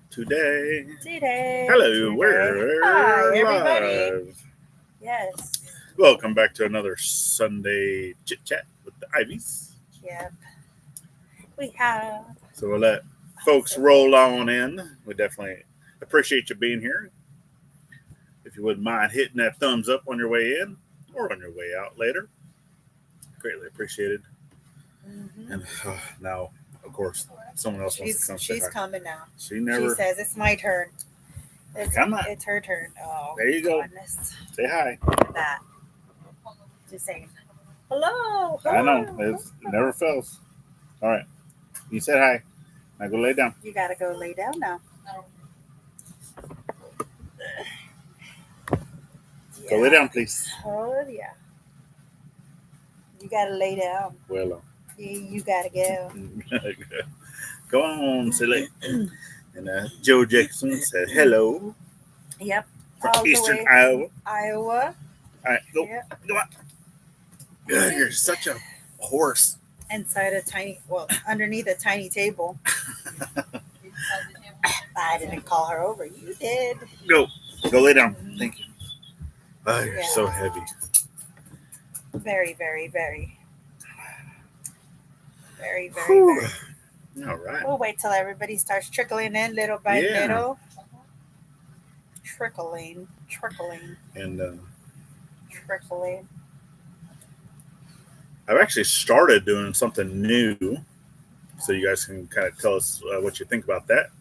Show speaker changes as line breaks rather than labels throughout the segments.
Today.
Hello,
Today.
we're
Hi, everybody.
live.
Yes.
Welcome back to another Sunday chit chat with the Ivies.
Yep. We have.
So we'll let folks roll on in. We definitely appreciate you being here. If you wouldn't mind hitting that thumbs up on your way in or on your way out later, greatly appreciated.
Mm-hmm.
And now, of course, someone else wants to come.
She's coming now.
She never.
She says it's my turn.
Come on.
It's her turn. Oh,
there you go.
Goodness.
Say hi.
Look at that. Just saying hello.
I know. It never fails. All right. You said hi. Now go lay down.
You got to go lay down now.
Go lay down, please.
Oh, yeah. You got to lay down.
Well,
you got to go.
go on, silly. And Joe Jackson said hello.
Yep.
From Eastern Iowa.
Iowa.
All right, go.
Yep.
Go on. God, you're such a horse.
Underneath a tiny table. I didn't call her over. You did.
Go lay down. Thank you. Oh, you're so heavy.
Very, very, very. Very, very,
Whew.
very.
All right.
We'll wait till everybody starts trickling in little by little. Trickling.
And
trickling.
I've actually started doing something new, so you guys can kind of tell us what you think about that.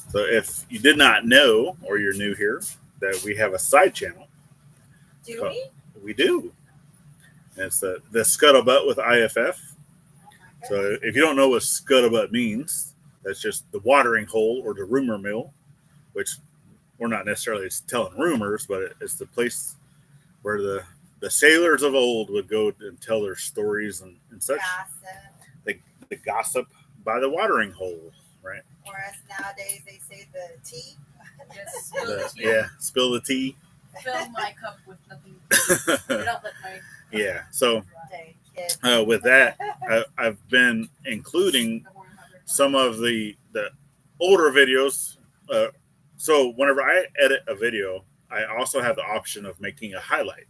So if you did not know, or you're new here, that we have a side channel.
Do we?
We do. And it's the Scuttlebutt with IFF. So if you don't know what scuttlebutt means, that's just the watering hole or the rumor mill, which we're not necessarily telling rumors, but it's the place where the sailors of old would go and tell their stories and such.
Gossip.
The gossip by the watering hole, right?
Or as nowadays they say the tea.
Spill the tea.
Fill my cup with nothing. Don't let my.
Yeah. So with that, I've been including some of the older videos. So whenever I edit a video, I also have the option of making a highlight.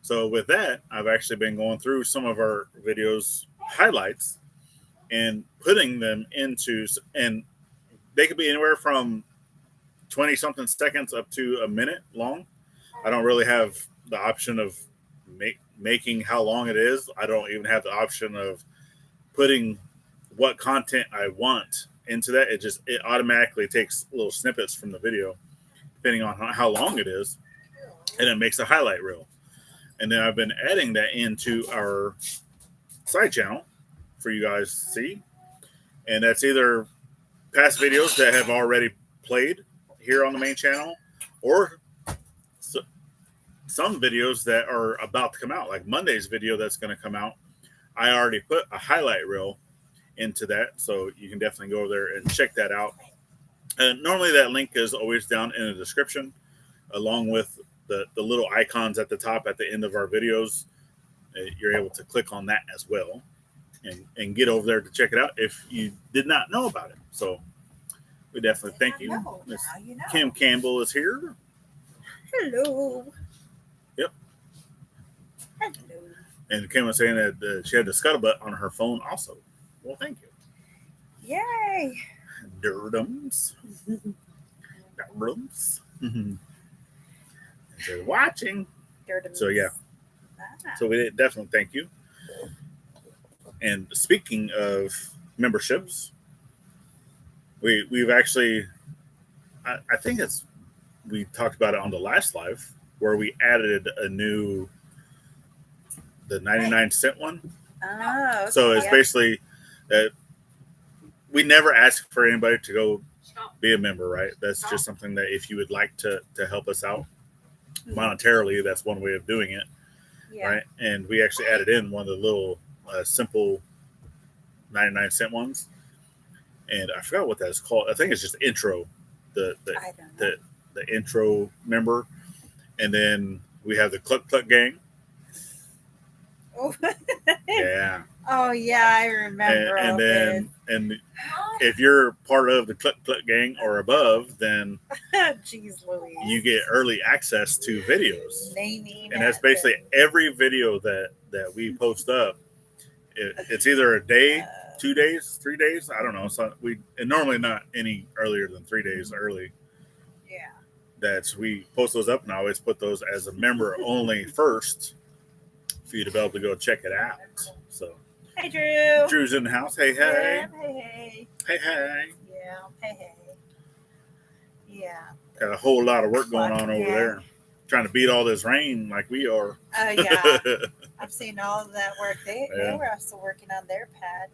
So with that, I've actually been going through some of our videos highlights and putting them into, and they could be anywhere from 20 something seconds up to a minute long. I don't really have the option of making how long it is. I don't even have the option of putting what content I want into that. It automatically takes little snippets from the video, depending on how long it is, and it makes a highlight reel. And then I've been adding that into our side channel for you guys to see. And that's either past videos that have already played here on the main channel, or some videos that are about to come out, like Monday's video that's going to come out. I already put a highlight reel into that, so you can definitely go over there and check that out. And normally that link is always down in the description, along with the little icons at the top at the end of our videos. You're able to click on that as well and get over there to check it out if you did not know about it. So we definitely thank you. Miss Kim Campbell is here.
Hello.
Yep.
Hello.
And Kim was saying that she had the scuttlebutt on her phone also. Well, thank you.
Yay.
Durdums. Durdums. They're watching. So yeah. So we definitely thank you. And speaking of memberships, we've actually, I think we talked about it on the last live where we added the 99-cent one.
Oh, okay.
So it's basically that we never ask for anybody to go be a member, right? That's just something that if you would like to help us out monetarily, that's one way of doing it, right? And we actually added in one of the little simple 99-cent ones, and I forgot what that's called. I think it's just intro, the intro member, and then we have the Cluck Cluck Gang.
Oh.
Yeah.
Oh yeah, I remember.
And then if you're part of the Cluck Cluck gang or above, then
Jeez Louise.
you get early access to videos.
Naming
And that's basically every video that we post up. It's either a day, 2 days, 3 days. I don't know. So and normally not any earlier than 3 days early.
Yeah.
That's we post those up and I always put those as a member only first for you to be able to go check it out. So
Hey Drew.
Drew's in the house. Hey, hey.
Yeah, hey.
Hey, hey.
Yeah, hey. Yeah.
Got a whole lot of work going on over there. Trying to beat all this rain like we are.
Yeah. I've seen all of that work. They
Yeah.
were also working on their pad.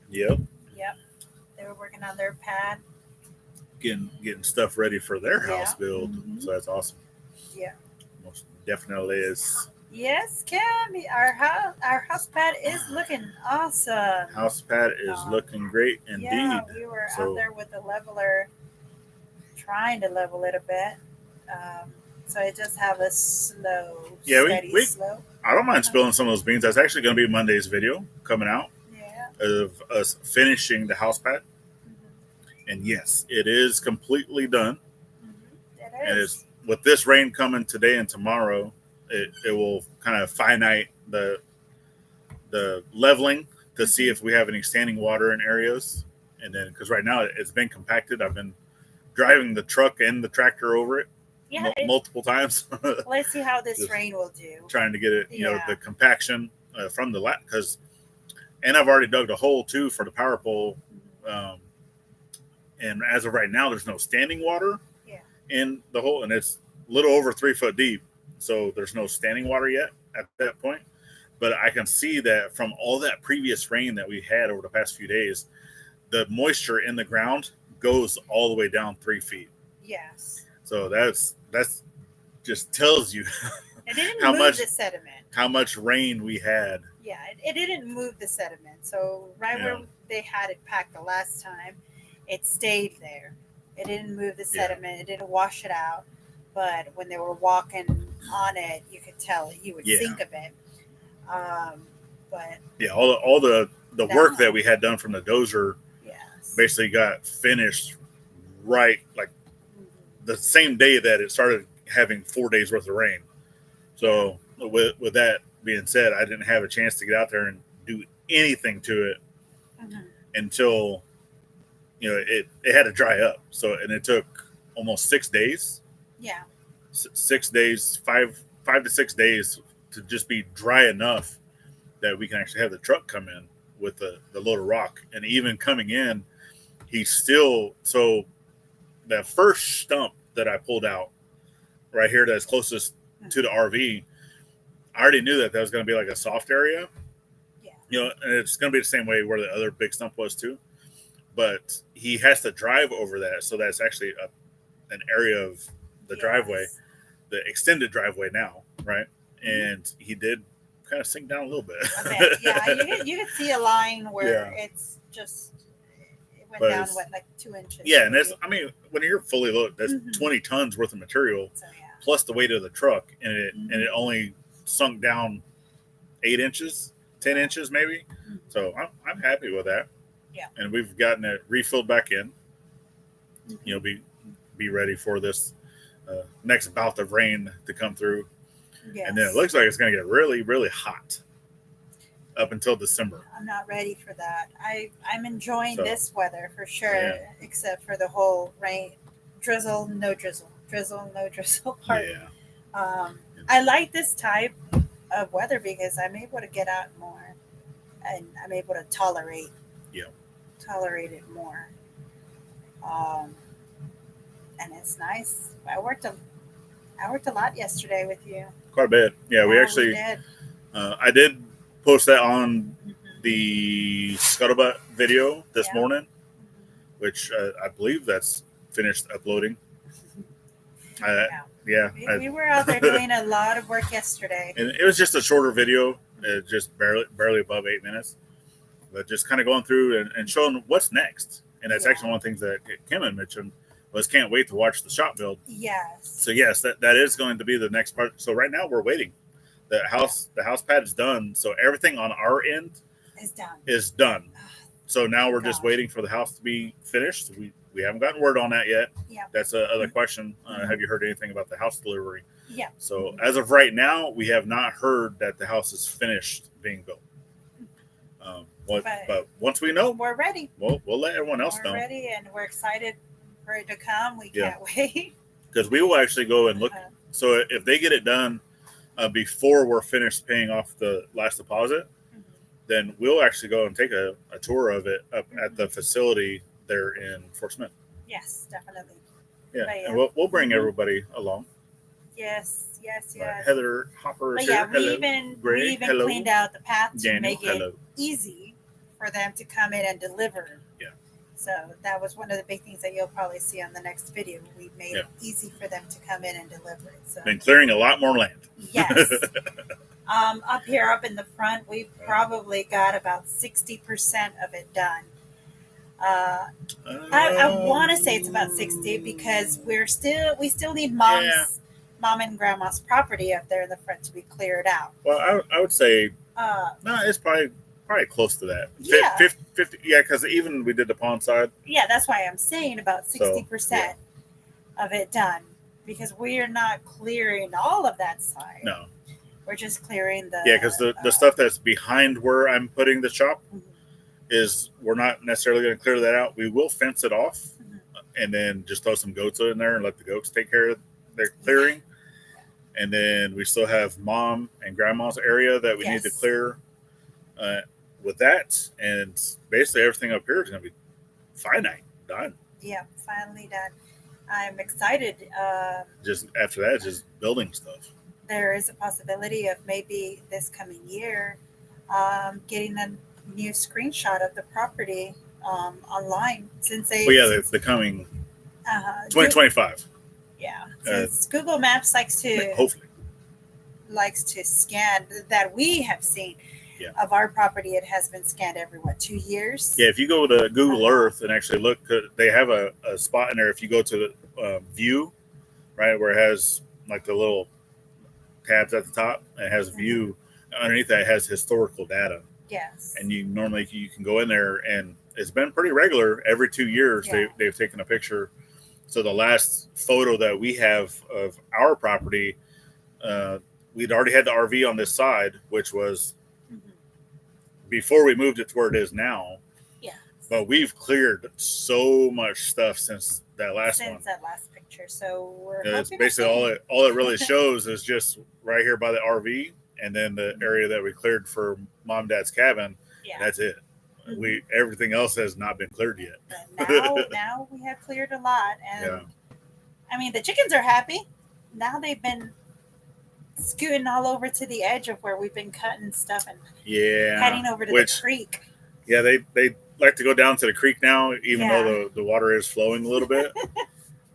Yep.
They were working on their pad.
Getting stuff ready for their house
Yeah.
build.
Mhm.
So that's awesome.
Yeah.
Most definitely is.
Yes, Kim. Our house pad is looking awesome.
House pad is looking great indeed.
Yeah, we were out there with the leveler, trying to level it a bit. So it just have a slow, steady slope.
I don't mind spilling some of those beans. That's actually going to be Monday's video coming out of us finishing the house pad. Mm-hmm. And yes, it is completely done.
Mm-hmm.
And it's with this rain coming today and tomorrow, it will kind of finite the leveling to see if we have any standing water in areas. And then, because right now it's been compacted, I've been driving the truck and the tractor over it multiple times.
Let's see how this rain will do.
Trying to get it, the compaction from the and I've already dug a hole too for the power pole. And as of right now, there's no standing water in the hole, and it's a little over 3 foot deep. So there's no standing water yet at that point. But I can see that from all that previous rain that we had over the past few days, the moisture in the ground goes all the way down 3 feet.
Yes.
So that's just tells you
it didn't move the sediment.
How much rain we had.
Yeah, it didn't move the sediment. So where they had it packed the last time, it stayed there. It didn't move the sediment. It didn't wash it out. But when they were walking on it, you could tell you would sink a bit. But
all the work that we had done from the dozer basically got finished right like the same day that it started having 4 days worth of rain. So with that being said, I didn't have a chance to get out there and do anything to it until it had to dry up. So and it took almost 6 days.
Yeah.
6 days, 5 to 6 days to just be dry enough that we can actually have the truck come in with the load of rock. And even coming in, so that first stump that I pulled out right here that's closest to the RV, I already knew that was going to be like a soft area. Yeah. And it's going to be the same way where the other big stump was too. But he has to drive over that. So that's actually an area of the driveway, the extended driveway now, right? And he did kind of sink down a little bit.
Okay. Yeah, you could see a line where it's just it went down like 2 inches.
Yeah, and that's when you're fully loaded, that's 20 tons worth of material plus the weight of the truck, and it only sunk down 8 inches, 10 inches maybe. So I'm happy with that.
Yeah,
and we've gotten it refilled back in. Be ready for this next bout of rain to come through. Yes. And then it looks like it's going to get really, really hot up until December.
I'm not ready for that. I'm enjoying this weather for sure, except for the whole rain, drizzle, no drizzle part.
Yeah.
I like this type of weather because I'm able to get out more, and I'm able to tolerate it more. And it's nice. I worked a lot yesterday with you.
Quite a bit. Yeah, we actually
did.
I did post that on the Scuttlebutt video this morning, which I believe that's finished uploading.
We were out there doing a lot of work yesterday.
And it was just a shorter video, just barely above 8 minutes. But just kind of going through and showing what's next. And that's actually one of the things that Kim had mentioned was can't wait to watch the shop build.
Yes.
So yes, that is going to be the next part. So right now we're waiting. The house pad is done. So everything on our end
is done.
So now we're just
Gosh.
waiting for the house to be finished. We haven't gotten word on that yet.
Yeah.
That's another question. Have you heard anything about the house delivery?
Yeah.
So as of right now, we have not heard that the house is finished being built. But once we know,
we're ready.
We'll let everyone else know.
We're ready, and we're excited for it to come. We can't wait.
Because we will actually go and look. So if they get it done before we're finished paying off the last deposit, then we'll actually go and take a tour of it up at the facility there in Fort Smith.
Yes, definitely.
Yeah, and we'll bring everybody along.
Yes.
Heather Hopper is
here.
Hello.
We even cleaned out the path to make it easy for them to come in and deliver.
Yeah.
So that was one of the big things that you'll probably see on the next video. We made it easy for them to come in and deliver it. So
been clearing a lot more land.
Yes. Up here, up in the front, we've probably got about 60% of it done. I want to say it's about 60 because we still need mom and grandma's property up there in the front to be cleared out.
Well, I would say no, it's probably close to that.
Yeah.
50, because even we did the pond side.
Yeah, that's why I'm saying about 60% of it done because we are not clearing all of that side.
No.
We're just clearing the...
Yeah, because the stuff that's behind where I'm putting the shop is we're not necessarily going to clear that out. We will fence it off and then just throw some goats in there and let the goats take care of their clearing. And then we still have mom and grandma's area that we need to clear with that. And basically everything up here is going to be finite, done.
Yeah, finally done. I'm excited.
Just after that, just building stuff.
There is a possibility of maybe this coming year getting a new screenshot of the property online since they...
Well, yeah, the coming 2025.
Yeah, since Google Maps likes to scan that we have seen of our property. It has been scanned every 2 years.
Yeah, if you go to Google Earth and actually look, they have a spot in there. If you go to the view, right, where it has like the little tabs at the top, and it has view underneath that. It has historical data.
Yes,
and you can go in there, and it's been pretty regular. Every 2 years, they've taken a picture. So the last photo that we have of our property, we'd already had the RV on this side, which was before we moved it to where it is now. Yeah. But we've cleared so much stuff since that last one.
Since that last picture. So we're
it's basically all it really shows is just right here by the RV, and then the area that we cleared for mom and dad's cabin. Yeah. That's it. Everything else has not been cleared yet.
Now we have cleared a lot, and I mean the chickens are happy. Now they've been scooting all over to the edge of where we've been cutting stuff and heading over to the creek.
Yeah, they like to go down to the creek now, even though the water is flowing a little bit.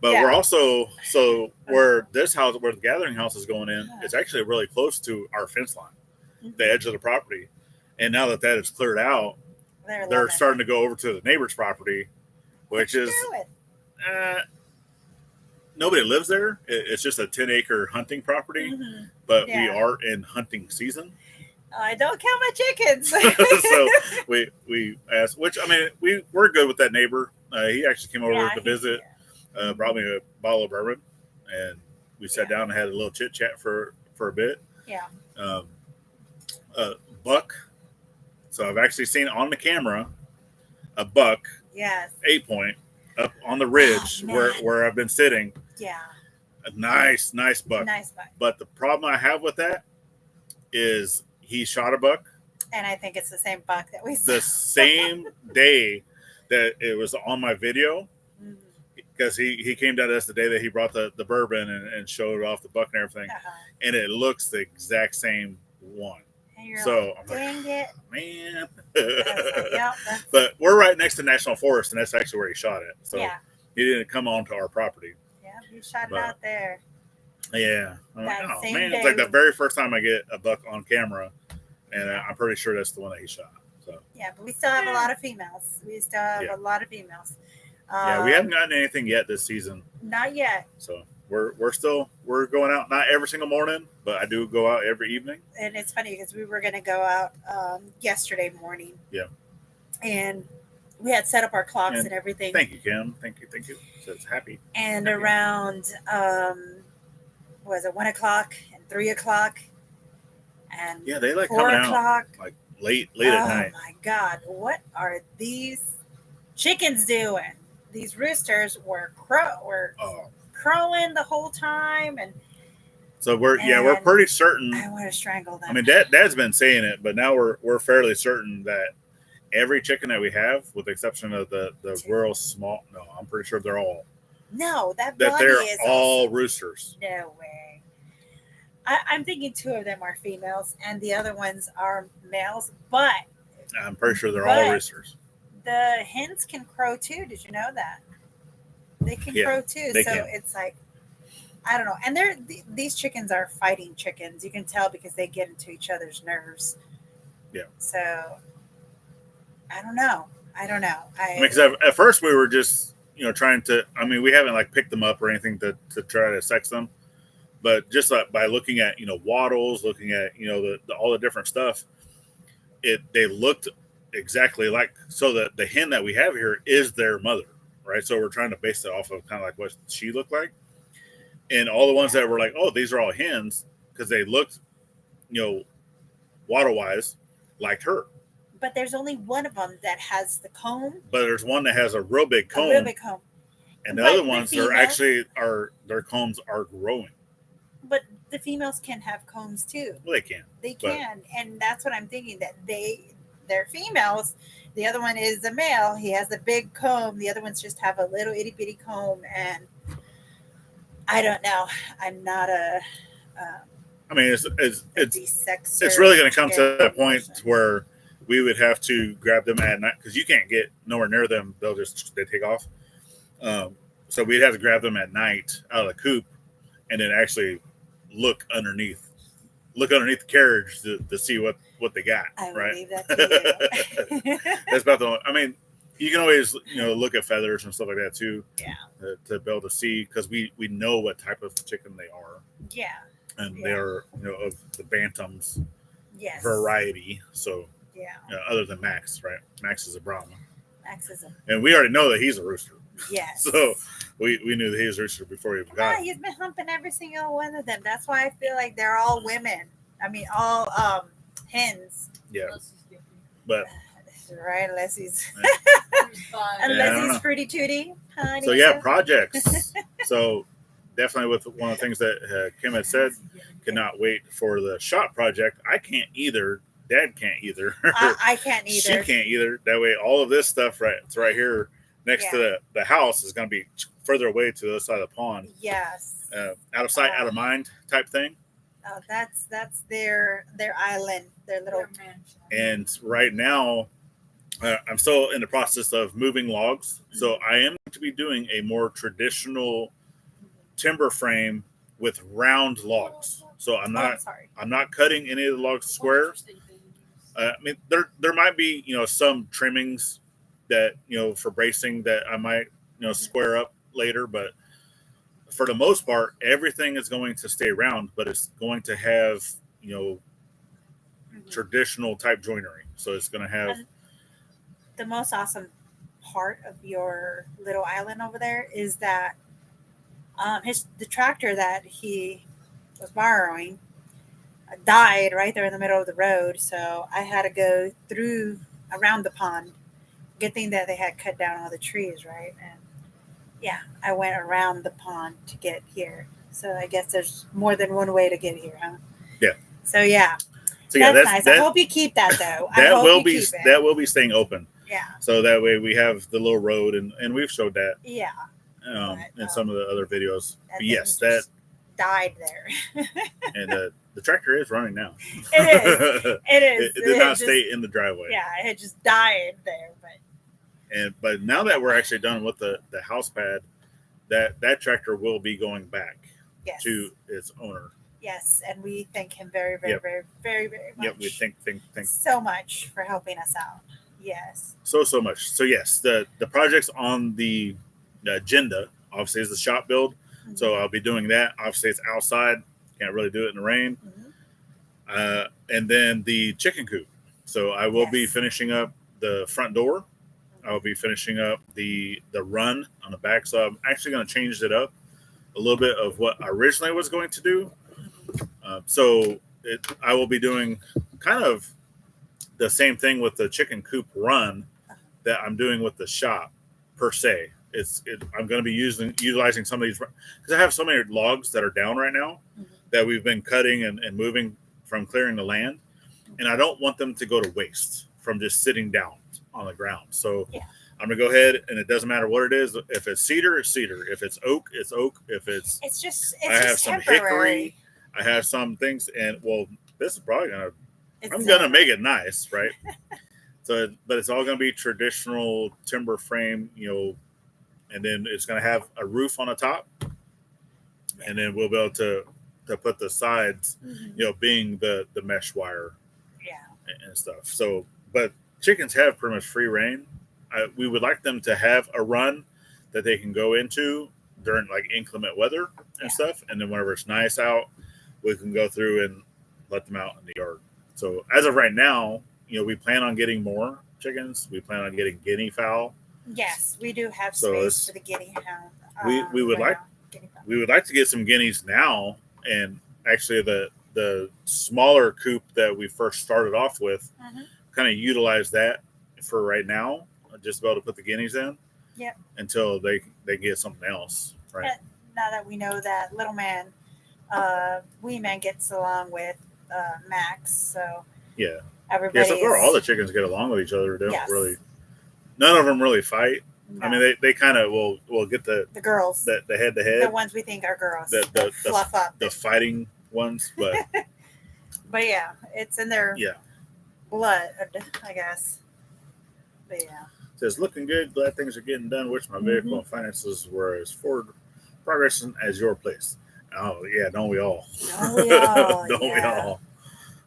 But we're also where the gathering house is going in, it's actually really close to our fence line, the edge of the property. And now that is cleared out, they're starting to go over to the neighbor's property, which is nobody lives there. It's just a 10-acre hunting property, but we are in hunting season.
I don't count my chickens.
So we asked, which I mean, we're good with that neighbor. He actually came over to visit, brought me a bottle of bourbon, and we sat down and had a little chit chat for a bit. Yeah. Buck. So I've actually seen on the camera a buck.
Yes.
8-point up on the ridge where I've been sitting.
Yeah.
A nice buck.
Nice buck.
But the problem I have with that is he shot a buck.
And I think it's the same buck that we saw.
The same day that it was on my video. Because he came down to us the day that he brought the bourbon and showed off the buck and everything. And it looks the exact same one. So I'm
dang it,
man. But we're right next to National Forest, and that's actually where he shot it. So he didn't come onto our property.
Yeah, he shot it out there.
Yeah. I'm like, oh man, it's like the very first time I get a buck on camera, and I'm pretty sure that's the one that he shot. So
yeah, but we still have a lot of females. We
haven't gotten anything yet this season.
Not yet.
So we're going out, not every single morning, but I do go out every evening.
And it's funny because we were going to go out yesterday morning.
Yeah.
And we had set up our clocks
And
and everything.
Thank you, Kim. Thank you. So it's happy.
And
Happy.
around was it 1 o'clock and 3 o'clock and
Yeah, they like
4
coming out
o'clock.
like late at night.
Oh my God, what are these chickens doing? These roosters were crowing the whole time, and
so we're pretty certain.
I want to strangle them.
I mean, Dad's been saying it, but now we're fairly certain that every chicken that we have, with the exception of the rural small, no, I'm pretty sure they're all.
No, that
they're
is
all
awesome.
roosters.
No way. I'm thinking 2 of them are females and the other ones are males, but
I'm pretty sure they're all roosters.
The hens can crow too. Did you know that? They can crow too. So it's like, I don't know. And these chickens are fighting chickens. You can tell because they get into each other's nerves.
Yeah.
So I don't know.
Because at first we were just, trying to, I mean, we haven't like picked them up or anything to try to sex them, but just like by looking at, wattles, looking at, all the different stuff, they looked exactly like, so that the hen that we have here is their mother, right? So we're trying to base it off of kind of like what she looked like. And all the ones that were like, oh, these are all hens, because they looked, wattle wise like her.
But there's only one of them that has the comb.
But there's one that has a real big comb. And the other ones are actually their combs are growing.
But the females can have combs too.
Well, they can.
They can, and that's what I'm thinking. That they're females. The other one is a male. He has a big comb. The other ones just have a little itty bitty comb, and I don't know. I'm not a.
I mean, it's really going to come to that point where we would have to grab them at night, because you can't get nowhere near them. They take off. So we'd have to grab them at night out of the coop, and then actually look underneath the carriage to see what they got.
I will
right?
leave that to you.
That's about the. I mean, you can always look at feathers and stuff like that too.
Yeah.
To be able to see, because we know what type of chicken they are.
Yeah.
And they're of the bantams.
Yes.
Variety. So.
Yeah.
Other than Max, right? Max is a Brahma.
And
we already know that he's a rooster.
Yes.
So we knew that he was a rooster before we got him.
He's been humping every single one of them. That's why I feel like they're all women. I mean, all hens.
Yeah. But
right, unless he's pretty tooty, honey.
So yeah, projects. So definitely with one of the things that Kim had said, cannot wait for the shop project. I can't either. Dad can't either.
I can't either.
She can't either. That way, all of this stuff it's right here next to the house is going to be further away to the other side of the pond.
Yes.
Out of sight, out of mind type thing.
Oh, that's their island, their little
mansion.
And right now, I'm still in the process of moving logs. Mm-hmm. So I am going to be doing a more traditional timber frame with round logs. So I'm not cutting any of the logs square. I mean, there might be some trimmings that for bracing that I might square up later, but for the most part, everything is going to stay round, but it's going to have traditional type joinery. So it's going to have.
And the most awesome part of your little island over there is that the tractor that he was borrowing died right there in the middle of the road, so I had to go around the pond. Good thing that they had cut down all the trees, right? And yeah, I went around the pond to get here. So I guess there's more than one way to get here, huh?
Yeah.
So yeah, that's nice. I hope you keep that though.
That will be staying open.
Yeah.
So that way we have the little road, and we've showed that.
Yeah.
In some of the other videos. But yes,
that died there.
And the tractor is running now.
It is. It is.
It did not stay in the driveway.
Yeah, it just died there.
But now that we're actually done with the house pad, that tractor will be going back to its owner.
Yes, and we thank him very, very, very, very, very much.
Yep, we thank
so much for helping us out. Yes.
So much. So yes, the projects on the agenda obviously is the shop build. Mm-hmm. So I'll be doing that. Obviously it's outside, can't really do it in the rain. Mm-hmm. And then the chicken coop. So I will be finishing up the front door. I'll be finishing up the run on the back. So I'm actually going to change it up a little bit of what I originally was going to do. I will be doing kind of the same thing with the chicken coop run that I'm doing with the shop per se. I'm going to be utilizing some of these because I have so many logs that are down right now that we've been cutting and moving from clearing the land, and I don't want them to go to waste from just sitting down on the ground. So I'm gonna go ahead, and it doesn't matter what it is. If it's cedar, it's cedar. If it's oak, it's oak. If it's I have some hickory. I have some things, and this is probably I'm gonna make it nice, right? But it's all gonna be traditional timber frame, and then it's gonna have a roof on the top, and then we'll be able to put the sides, being the mesh wire, and stuff. So, but chickens have pretty much free reign. We would like them to have a run that they can go into during like inclement weather and stuff, and then whenever it's nice out, we can go through and let them out in the yard. So as of right now, we plan on getting more chickens. We plan on getting guinea fowl.
Yes, we do have space for the guinea fowl.
We would like to get some guineas now, and actually the smaller coop that we first started off with, kind of utilize that for right now, just about to put the guineas in.
Yep.
Until they get something else, right?
But now that we know that little man, wee man gets along with Max, so everybody.
So far all the chickens get along with each other. They don't really. None of them really fight. No. I mean, they kind of will get the
girls,
the head to head,
the ones we think are girls,
the
fluff up,
the fighting ones, but
but yeah, it's in their blood, I guess. But yeah,
it says looking good. Glad things are getting done. Wish my vehicle and finances were as forward progressing as your place. Oh yeah, don't we all?
Don't we all?
Don't we all?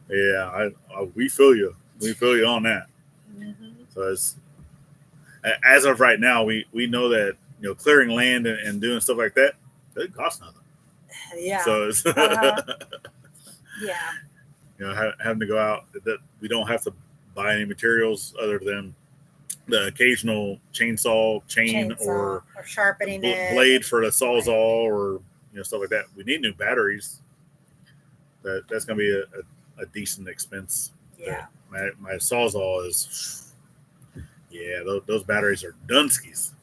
Yeah, we feel you. We feel you on that. So it's. As of right now, we know that clearing land and doing stuff like that, it costs nothing.
Yeah.
So it's having to go out, that we don't have to buy any materials other than the occasional chainsaw chain or
sharpening
blade for the sawzall or stuff like that. We need new batteries. That's going to be a decent expense.
Yeah.
My sawzall is. Yeah, those batteries are Dunskies.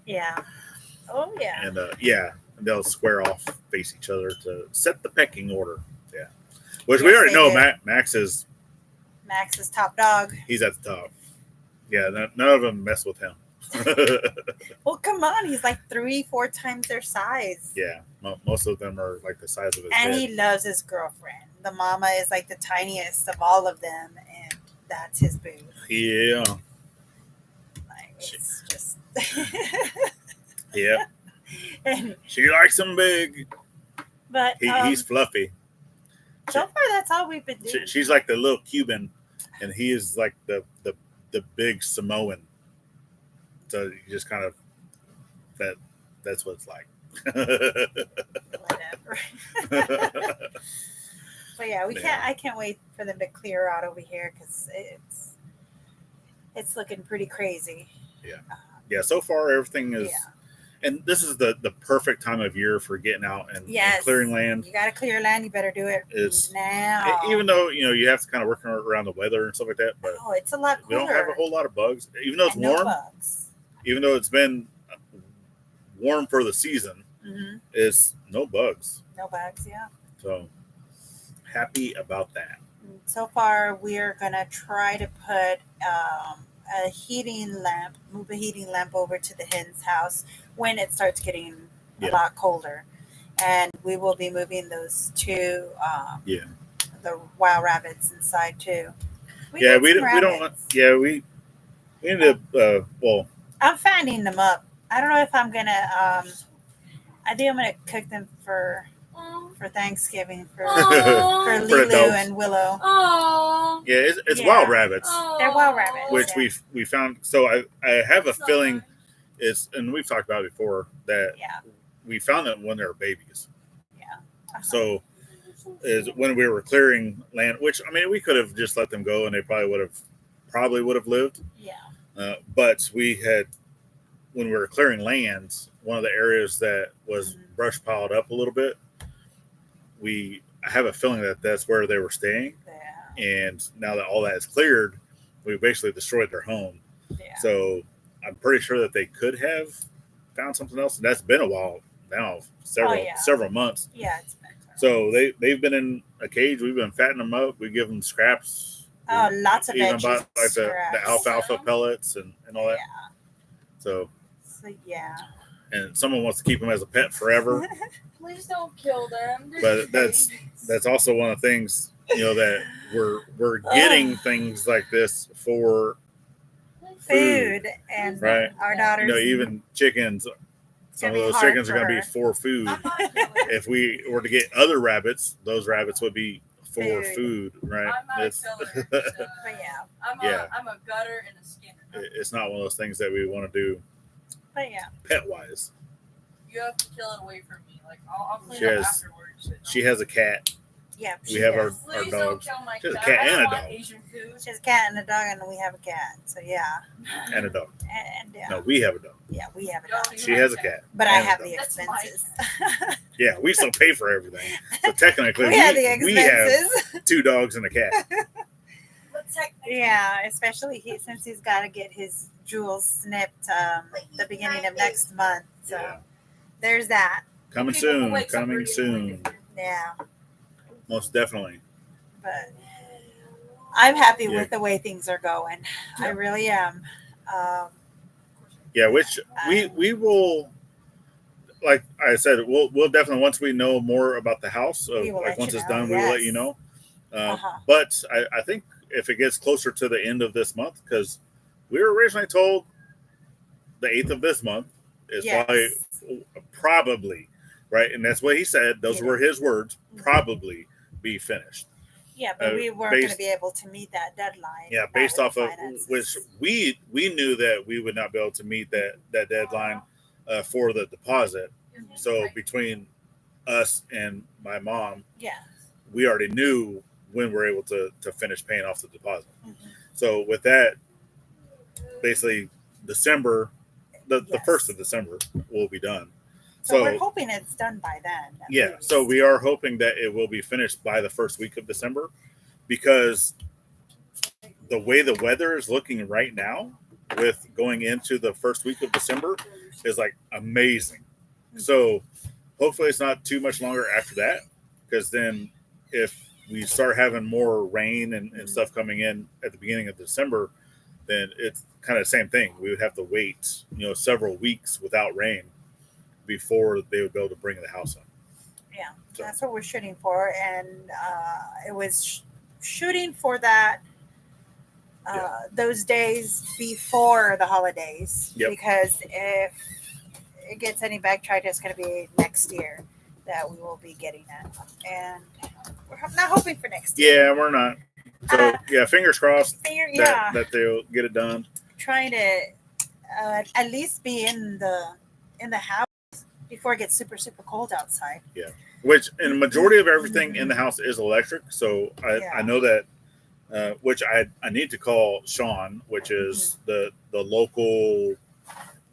Yeah. Oh, yeah.
And they'll square off, face each other to set the pecking order. Yeah. Which we already know Max is
top dog.
He's at the top. Yeah, none of them mess with him.
Well, come on. He's like 3-4 times their size.
Yeah. Most of them are like the size of his head.
And he loves his girlfriend. The mama is like the tiniest of all of them. And that's his boo.
Yeah.
Like, it's just.
Yeah. She likes him big.
But
he's fluffy.
So far, that's all we've been doing.
She's like the little Cuban, and he is like the big Samoan. So you just kind of that's what it's like.
Whatever. But yeah, I can't wait for them to clear out over here because it's looking pretty crazy.
Yeah. So far, everything is. And this is the perfect time of year for getting out and clearing land.
You got to clear land. You better do it now.
Even though you have to kind of work around the weather and stuff like that, but
it's a lot cooler.
We don't have a whole lot of bugs, even though it's warm.
No bugs.
Even though it's been warm for the season, it's no bugs.
No bugs, yeah.
So happy about that.
So far, we're gonna try to put move a heating lamp over to the hen's house when it starts getting a lot colder, and we will be moving those two the wild rabbits inside too. We need to I'm finding them up. I don't know if I'm gonna I think I'm gonna cook them for Thanksgiving for Lulu and Willow.
Oh,
yeah, it's wild rabbits.
They're wild rabbits,
which we found. So I have a feeling and we've talked about it before that we found them when they were babies.
Yeah.
So is when we were clearing land, which I mean we could have just let them go and they probably would have lived.
Yeah.
But we had, when we were clearing lands, one of the areas that was brush piled up a little bit, I have a feeling that that's where they were staying.
Yeah.
And now that all that is cleared, we basically destroyed their home.
Yeah.
So I'm pretty sure that they could have found something else. And that's been a while now, several months.
Yeah, it's been.
So they've been in a cage. We've been fattening them up. We give them scraps.
Oh, lots of
even
veggies.
bought like the
scraps.
alfalfa pellets and all that. So
yeah.
And someone wants to keep them as a pet forever.
Please don't kill them.
But that's also one of the things, that we're getting things like this for
food and
right?
Our daughters.
Even chickens. Some of those chickens are going to be for food. If we were to get other rabbits, those rabbits would be for food, right?
I'm not a killer.
But
I'm a gutter and a skinner.
It's not one of those things that we want to do.
But
pet wise.
You have to kill it away from me. Like I'll clean it up afterwards.
She has a cat.
Yeah,
we have our dogs. She has a cat and a dog.
She has a cat and a dog, and we have a cat. So
and a dog.
And
no, we have a dog.
Yeah, we have a dog.
She has a cat.
But I have the expenses.
Yeah, we still pay for everything. So technically,
we have the expenses.
We have 2 dogs and a cat.
Yeah, especially since he's got to get his jewels snipped the beginning of next month. So there's that.
Coming soon.
Yeah.
Most definitely.
But I'm happy with the way things are going. I really am.
Which we will, like I said, we'll definitely, once we know more about the house, once it's done, we will let you know. But I think if it gets closer to the end of this month, because we were originally told the 8th of this month is probably right, and that's what he said. Those were his words. Probably be finished.
Yeah, but we weren't going to be able to meet that deadline.
Yeah, based off of which we knew that we would not be able to meet that deadline for the deposit. So between us and my mom, we already knew when we're able to finish paying off the deposit. So with that, basically December, the 1st of December will be done.
So we're hoping it's done by then.
Yeah. Least. So we are hoping that it will be finished by the first week of December, because the way the weather is looking right now with going into the first week of December is like amazing. So hopefully it's not too much longer after that, because then if we start having more rain and stuff coming in at the beginning of December, then it's kind of the same thing. We would have to wait, several weeks without rain before they would be able to bring the house up.
Yeah, so that's what we're shooting for. And it was shooting for that those days before the holidays. Because if it gets any backtracked, it's going to be next year that we will be getting it. And we're not hoping for next year.
Yeah, we're not. So, fingers crossed that they'll get it done.
Trying to at least be in the house before it gets super, super cold outside.
Yeah, which in the majority of everything in the house is electric. So I know that, which I need to call Sean, which is the local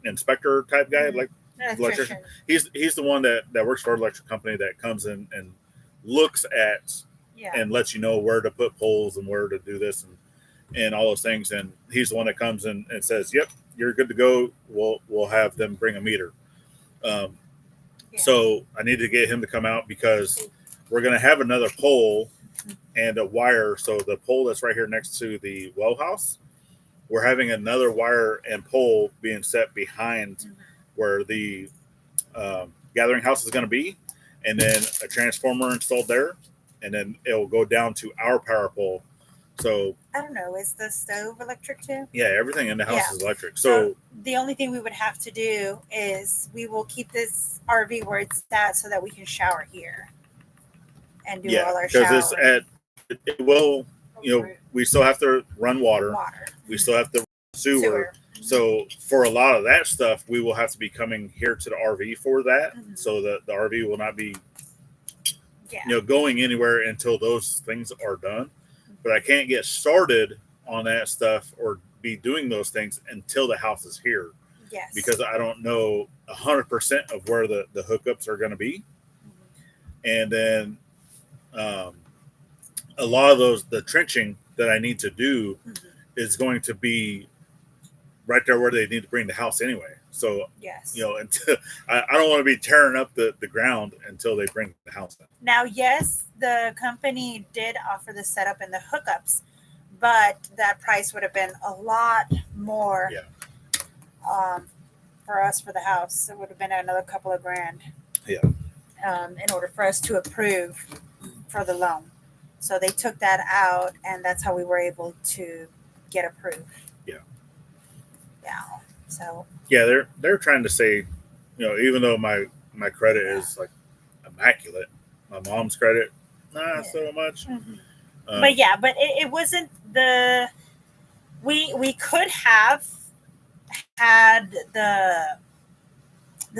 inspector type guy, like electrician. He's the one that works for an electric company that comes in and looks at and lets you know where to put poles and where to do this and all those things. And he's the one that comes in and says, "Yep, you're good to go. We'll have them bring a meter." So I need to get him to come out, because we're going to have another pole and a wire. So the pole that's right here next to the well house, we're having another wire and pole being set behind where the gathering house is going to be, and then a transformer installed there, and then it will go down to our power pole. So
I don't know, is the stove electric too?
Yeah, everything in the house is electric. So
the only thing we would have to do is we will keep this RV where it's at so that we can shower here and do all our showering.
Because it will, we still have to run water. We still have to run sewer. So for a lot of that stuff, we will have to be coming here to the RV for that. So that the RV will not be, going anywhere until those things are done. But I can't get started on that stuff or be doing those things until the house is here,
Yes.
because I don't know 100% of where the hookups are going to be. And then a lot of the trenching that I need to do is going to be right there where they need to bring the house anyway. So,
yes.
Until I don't want to be tearing up the ground until they bring the house in.
Now, yes, the company did offer the setup and the hookups, but that price would have been a lot more for us for the house. It would have been another couple of grand.
Yeah.
In order for us to approve for the loan. So they took that out, and that's how we were able to get approved.
Yeah.
Yeah. So.
Yeah, they're trying to say, even though my credit is like immaculate, my mom's credit not so much.
Mm-hmm. But it wasn't we could have had the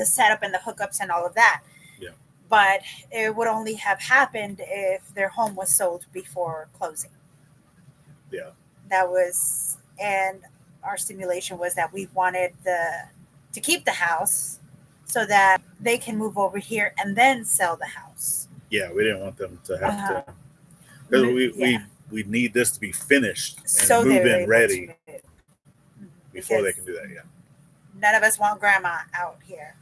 setup and the hookups and all of that.
Yeah.
But it would only have happened if their home was sold before closing.
Yeah.
That was, and our stimulation was that we wanted to keep the house so that they can move over here and then sell the house.
Yeah, we didn't want them to have to, because we need this to be finished and
so
move in ready before
because
they can do that. Yeah.
None of us want grandma out here.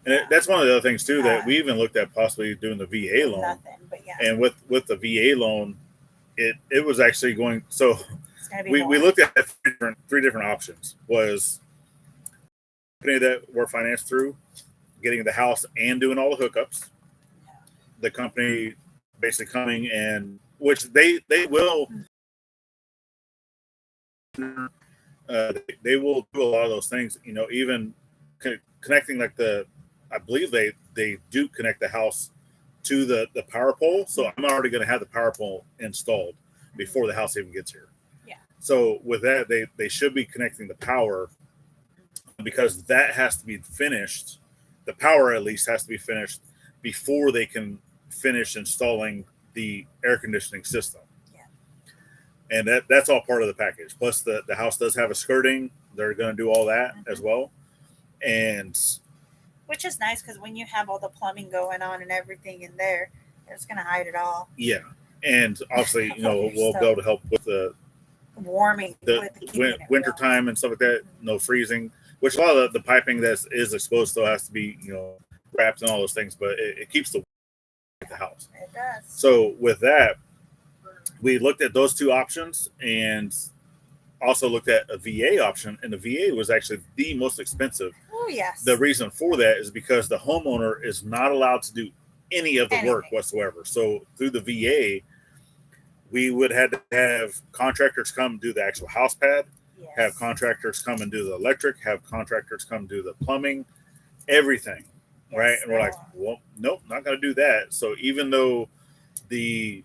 And that's one of the other things too that we even looked at possibly doing the VA loan.
Nothing, but
and with the VA loan, it was actually going. So we looked at three different options. Was the company that we're financed through, getting the house and doing all the hookups. The company basically coming and which they will. They will do a lot of those things. Even connecting like I believe they do connect the house to the power pole. So I'm already going to have the power pole installed before the house even gets here.
Yeah.
So with that, they should be connecting the power, because that has to be finished. The power at least has to be finished before they can finish installing the air conditioning system. Yeah. And that's all part of the package. Plus the house does have a skirting. They're going to do all that as well. And
which is nice, because when you have all the plumbing going on and everything in there, it's going to hide it all.
Yeah. And obviously, we'll be able to help with the
warming,
the winter time and stuff like that. No freezing, which a lot of the piping that is exposed still has to be, wrapped and all those things, but it keeps the house.
It does.
So with that, we looked at those two options and also looked at a VA option, and the VA was actually the most expensive.
Oh, yes.
The reason for that is because the homeowner is not allowed to do any of the work whatsoever. So through the VA, we would have to have contractors come do the actual house pad, have contractors come and do the electric, have contractors come do the plumbing, everything, right? And we're like, well, nope, not going to do that. So even though the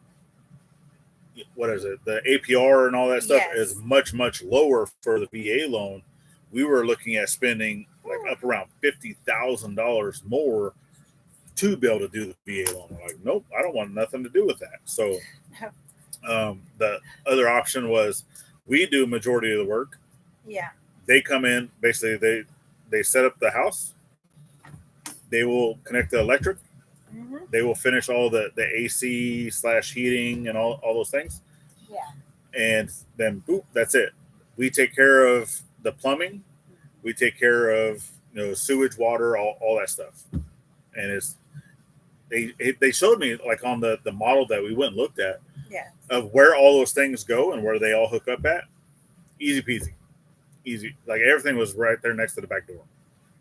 APR and all that stuff is much, much lower for the VA loan, we were looking at spending like up around $50,000 more to be able to do the VA loan. We're like, nope, I don't want nothing to do with that. So the other option was we do majority of the work.
Yeah.
They come in, basically they set up the house. They will connect the electric. Mm-hmm. They will finish all the AC / heating and all those things.
Yeah. And
then boop, that's it. We take care of the plumbing. We take care of sewage, water, all that stuff. And they showed me like on the model that we went and looked at of where all those things go and where they all hook up at. Easy peasy. Easy. Like everything was right there next to the back door.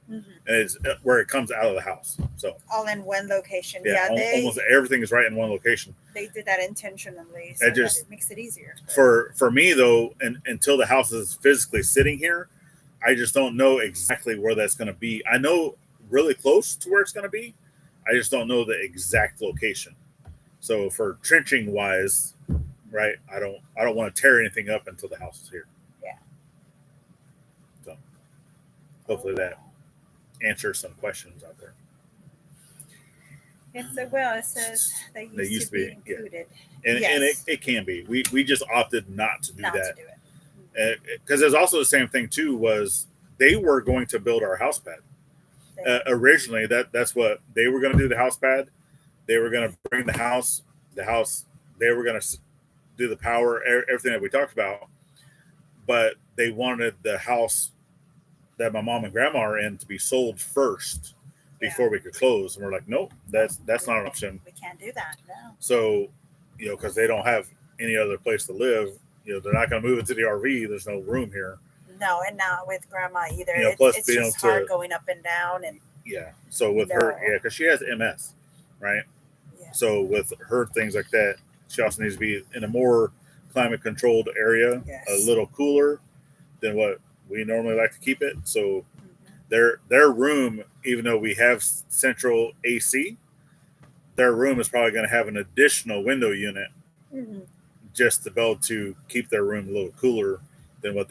Mm-hmm. And it's where it comes out of the house. So
all in one location.
Yeah, almost everything is right in one location.
They did that intentionally, so that it makes it easier.
For me though, and until the house is physically sitting here, I just don't know exactly where that's going to be. I know really close to where it's going to be. I just don't know the exact location. So for trenching wise, right, I don't want to tear anything up until the house is here.
Yeah.
So hopefully that answers some questions out there.
It's well, it says they used to be included.
And
Yes.
it can be. We just opted not to do
Not
that.
to do it.
Because there's also the same thing too, was they were going to build our house pad. Originally, that's what they were going to do, the house pad. They were going to bring the house, they were going to do the power, everything that we talked about. But they wanted the house that my mom and grandma are in to be sold first before we could close. And we're like, nope, that's not an option.
We can't do that. No.
So, because they don't have any other place to live, they're not going to move into the RV. There's no room here.
No, and not with grandma either.
Plus
it's just hard going up and down. And
so with her, because she has MS, right? Yeah. So with her things like that, she also needs to be in a more climate controlled area, a little cooler than what we normally like to keep it. So their room, even though we have central AC, their room is probably going to have an additional window unit just to be able to keep their room a little cooler than what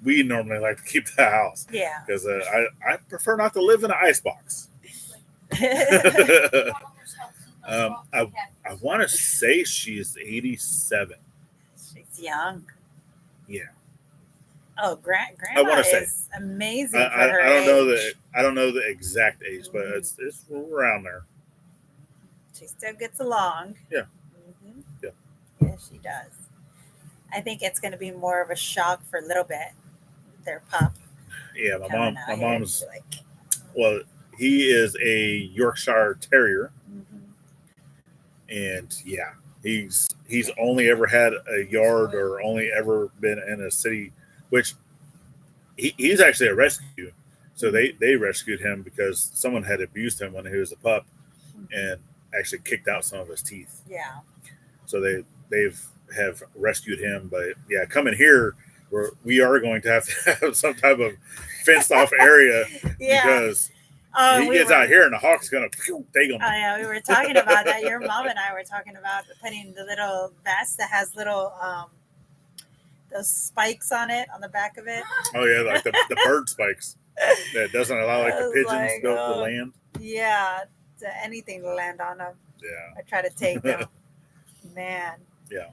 we normally like to keep the house.
Yeah.
Because I prefer not to live in an ice box. I want to say she's 87.
She's young.
Yeah.
Oh, grandma is amazing for her age.
I don't know the exact age, but it's around there.
She still gets along.
Yeah.
Mm-hmm.
Yeah.
Yeah, she does. I think it's going to be more of a shock for a little bit. Their pup.
Yeah, my mom's. Well, he is a Yorkshire Terrier, and he's only ever had a yard or only ever been in a city, which he's actually a rescue. So they rescued him because someone had abused him when he was a pup, and actually kicked out some of his teeth.
Yeah.
So they've rescued him, but coming here, we are going to have some type of fenced off area because he gets out here and the hawk's gonna take him.
I know, we were talking about that. Your mom and I were talking about putting the little vest that has little those spikes on it on the back of it.
Oh yeah, like the bird spikes that doesn't allow like the pigeons to land.
Yeah, anything to land on them.
Yeah,
I try to take them. Man.
Yeah.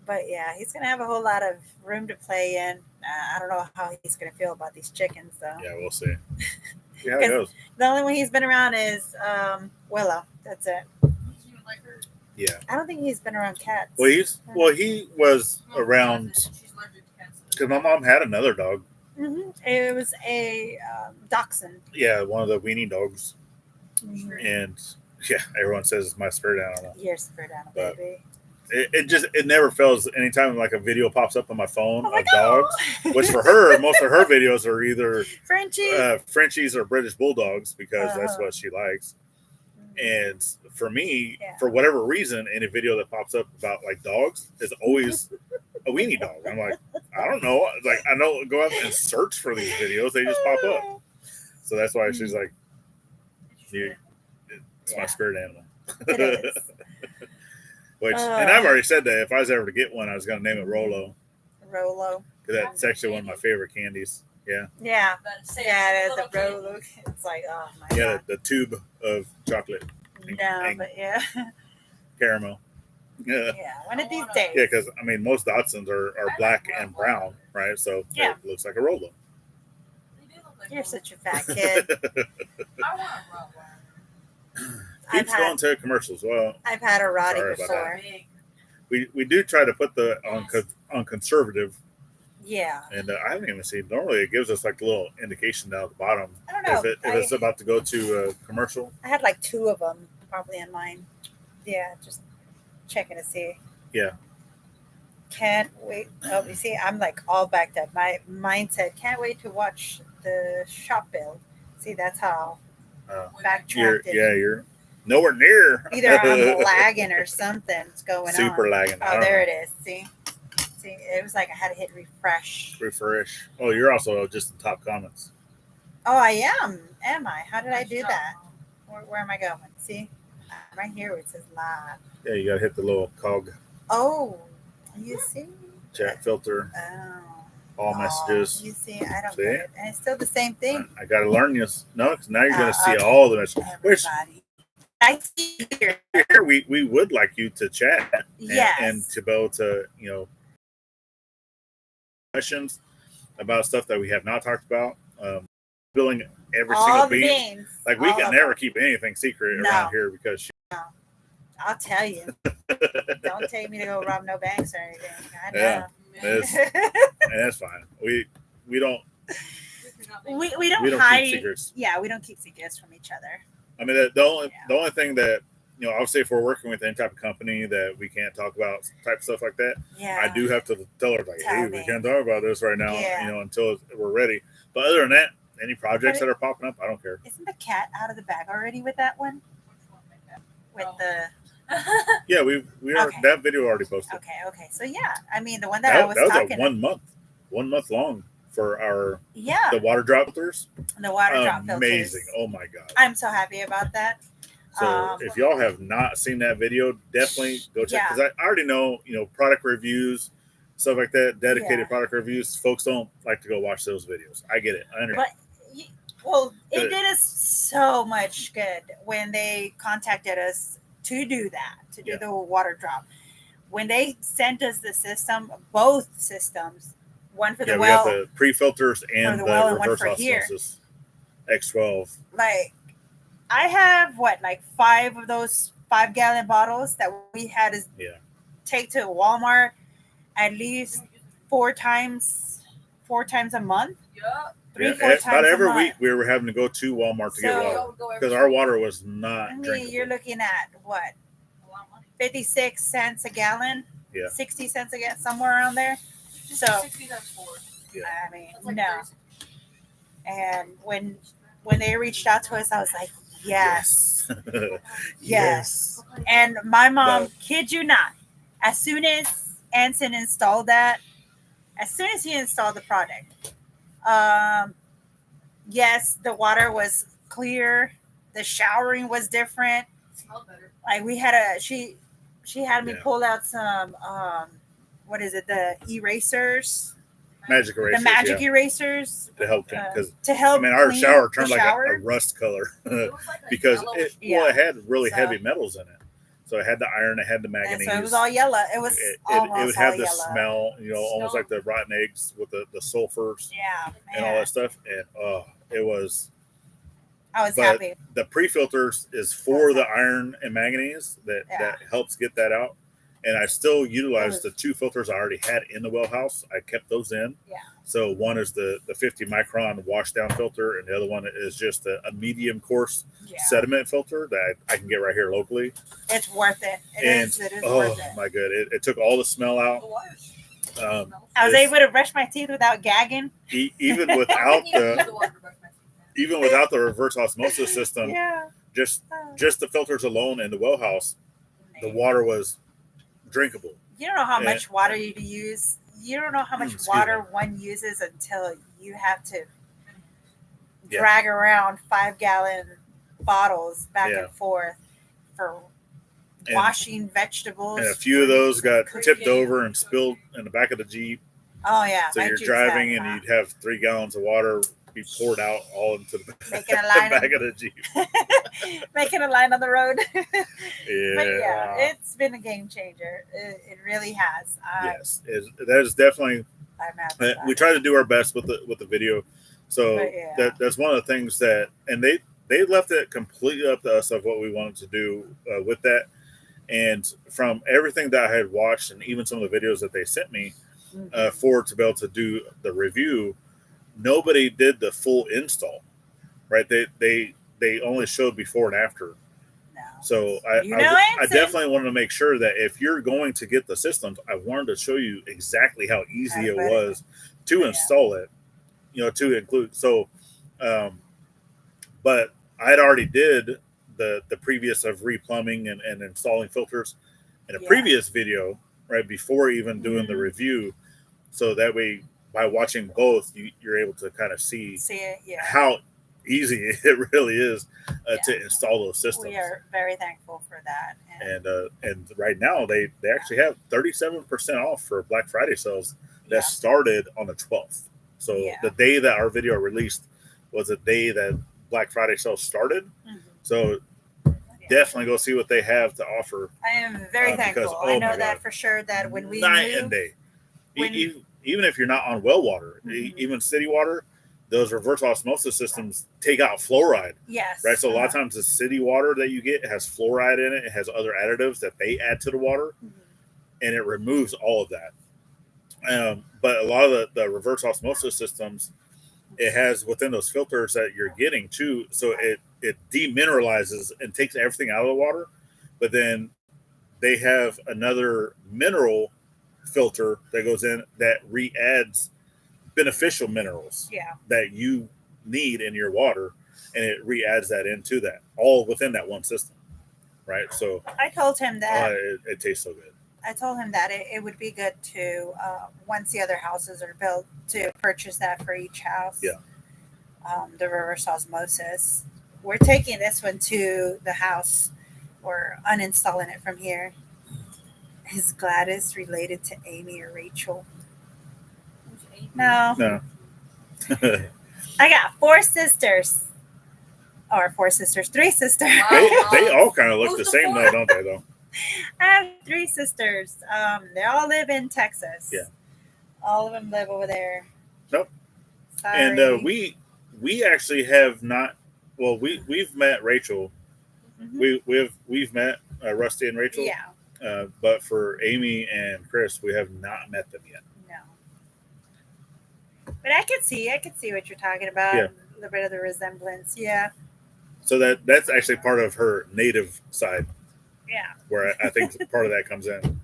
But he's going to have a whole lot of room to play in. I don't know how he's going to feel about these chickens, though.
Yeah, we'll see. See how it goes.
The only one he's been around is Willow. That's it.
Yeah.
I don't think he's been around cats.
Well, he was around because my mom had another dog.
Mm-hmm. It was a dachshund.
Yeah, one of the weenie dogs. Mm-hmm. And everyone says it's my spirit animal.
Your spirit animal, baby.
It never fails anytime like a video pops up on my phone of dogs, which for her, most of her videos are either Frenchies or British Bulldogs because that's what she likes. And for me, for whatever reason, any video that pops up about like dogs is always a weenie dog. I'm like, I don't know. Like I don't go out and search for these videos. They just pop up. So that's why she's like, it's my spirit animal.
It is.
Which, and I've already said that if I was ever to get one, I was going to name it Rolo.
Rolo.
Because that's actually one of my favorite candies. Yeah.
Yeah. Yeah, the Rolo. It's like, oh my God.
Yeah, the tube of chocolate.
But
Caramel.
Yeah, one of these days.
Yeah, because, I mean, most Dachshunds are black and brown, right? So it looks like a Rolo.
You're such a fat kid.
I want a Rottweiler.
Keeps going to commercials. Well,
I've had a Rottie before.
We do try to put on conservative.
Yeah.
And I haven't even seen. Normally, it gives us like a little indication down at the bottom.
I don't know
if it's about to go to a commercial.
I had like 2 of them probably in mine. Yeah, just checking to see.
Yeah.
Can't wait. Oh, you see, I'm like all backed up. My mind said, "Can't wait to watch the shop build." See, that's how backtracked.
You're nowhere near.
Either I'm lagging or something's going on.
Super lagging.
Oh, there it is. See, it was like I had to hit refresh.
Oh, you're also just in top comments.
Oh, I am. Am I? How did I do that? Where am I going? See, right here where it says live.
Yeah, you gotta hit the little cog.
Oh, you see.
Chat filter.
Oh.
All messages.
You see, I don't get it. And it's still the same thing.
I gotta learn this. No, because now you're gonna see all the messages.
Everybody. I see here.
Here, we would like you to chat
Yes.
and to be able to, questions about stuff that we have not talked about. Billing every
All
single
the
bean.
beans.
Like, we
all
can
of
never
them.
keep anything secret
No.
around here because
I'll tell you. Don't take me to go rob no banks or anything. I know.
Yeah. And that's fine. We don't
we don't
keep
hide
secrets.
Yeah, we don't keep secrets from each other.
I mean, the only thing that, obviously, if we're working with any type of company that we can't talk about type of stuff like that,
Yeah.
I do have to tell everybody,
Tell
hey,
me.
we can't talk about this right now,
Yeah.
until we're ready. But other than that, any projects that are popping up, I don't care.
Isn't the cat out of the bag already with that one? With the
Yeah, we are
Okay.
that video already posted.
Okay. So yeah, I mean the one that I was
that was
talking
a 1 month long for our
Yeah,
the water drop filters.
the water drop filters.
Amazing! Oh my god!
I'm so happy about that.
So if y'all have not seen that video, definitely go check, because I already know, product reviews, stuff like that, dedicated product reviews. Folks don't like to go watch those videos. I get it. I understand.
Well, it did us so much good when they contacted us to do that, to do the water drop. When they sent us the system, both systems, one for the well,
we got the pre-filters and the
well, and
reverse
one for here.
osmosis X12.
Like, I have 5 of those 5-gallon bottles that we had to take to Walmart at least 4 times a month.
Yeah.
3-4 times
about every
a month.
week we were having to go to Walmart to get water because our water was not drinkable.
You're looking at 56 cents a gallon, 60 cents a gallon, somewhere around there. So
60 times 4.
I mean, no. And when they reached out to us, I was like, yes. Yes. And my mom, kid you not, as soon as Anson installed that, as soon as he installed the product, yes, the water was clear. The showering was different.
It smelled better.
Like, we had she had me pull out some, what is it? The erasers.
Magic erasers.
The magic erasers.
To help because
I
mean, our shower turned like a rust color because it had really heavy metals in it. So it had the iron, it had the manganese.
So it was all yellow. It was
it would have the smell, almost like the rotten eggs with the sulfurs.
Yeah,
and all that stuff. And it was.
I was happy.
The pre-filters is for the iron and manganese that helps get that out. And I still utilize the 2 filters I already had in the well house. I kept those in.
Yeah.
So one is the 50 micron wash down filter, and the other one is just a medium coarse sediment filter that I can get right here locally.
It's worth it. It is worth it.
Oh my god! It took all the smell out.
I was able to brush my teeth without gagging.
Even without the reverse osmosis system, just the filters alone in the well house, the water was drinkable.
You don't know how much water you use. You don't know how much water one uses until you have to drag around 5-gallon bottles back and forth for washing vegetables.
And a few of those got tipped over and spilled in the back of the Jeep.
Oh yeah.
So you're driving and you'd have 3 gallons of water be poured out all into the back of the Jeep.
Making a line on the road.
Yeah.
But it's been a game changer. It really has.
Yes. That is definitely. We try to do our best with the video. So that's one of the things that, and they left it completely up to us of what we wanted to do with that. And from everything that I had watched and even some of the videos that they sent me to be able to do the review, nobody did the full install, right? They only showed before and after.
No.
So I definitely wanted to make sure that if you're going to get the systems, I wanted to show you exactly how easy it was to install it, to include. So, but I'd already did the previous of replumbing and installing filters in a previous video, right before even doing the review. So that way, by watching both, you're able to kind of see how easy it really is to install those systems.
We are very thankful for that.
And right now they actually have 37% off for Black Friday sales that started on the 12th. So the day that our video released was the day that Black Friday sales started. Mm-hmm. So definitely go see what they have to offer.
I am very thankful.
Because,
I know that for sure. That when we
night
move,
and day, even if you're not on well water, even city water, those reverse osmosis systems take out fluoride.
Yes.
Right. So a lot of times the city water that you get has fluoride in it. It has other additives that they add to the water, and it removes all of that. But a lot of the reverse osmosis systems, it has within those filters that you're getting too. So it demineralizes and takes everything out of the water. But then they have another mineral filter that goes in that re-adds beneficial minerals that you need in your water, and it re-adds that into that, all within that one system. Right. So
I told him that
it tastes so good.
I told him that it would be good to, once the other houses are built, to purchase that for each house.
Yeah.
The reverse osmosis. We're taking this one to the house. We're uninstalling it from here. Is Gladys related to Amy or Rachel? No. I got 4 sisters. Or 4 sisters, 3 sisters.
They all kind of look the same though, don't they? Though.
I have 3 sisters. They all live in Texas.
Yeah.
All of them live over there.
Nope.
Sorry.
And we actually have not. Well, we've met Rachel. We've met Rusty and Rachel.
Yeah.
But for Amy and Chris, we have not met them yet.
No. But I could see what you're talking about.
Yeah.
A little bit of the resemblance. Yeah.
So that's actually part of her native side.
Yeah.
Where I think part of that comes in.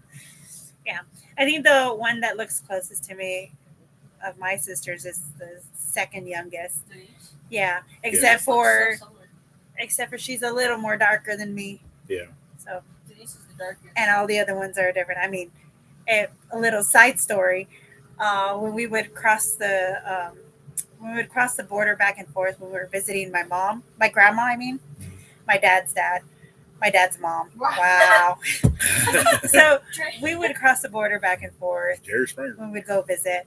Yeah. I think the one that looks closest to me of my sisters is the second youngest. Yeah. Except for she's a little more darker than me.
Yeah.
So
Denise is the darkest.
And all the other ones are different. I mean, a little side story. When we would cross the border back and forth when we were visiting my grandma, I mean, my dad's mom. Wow. So we would cross the border back and forth when we'd go visit.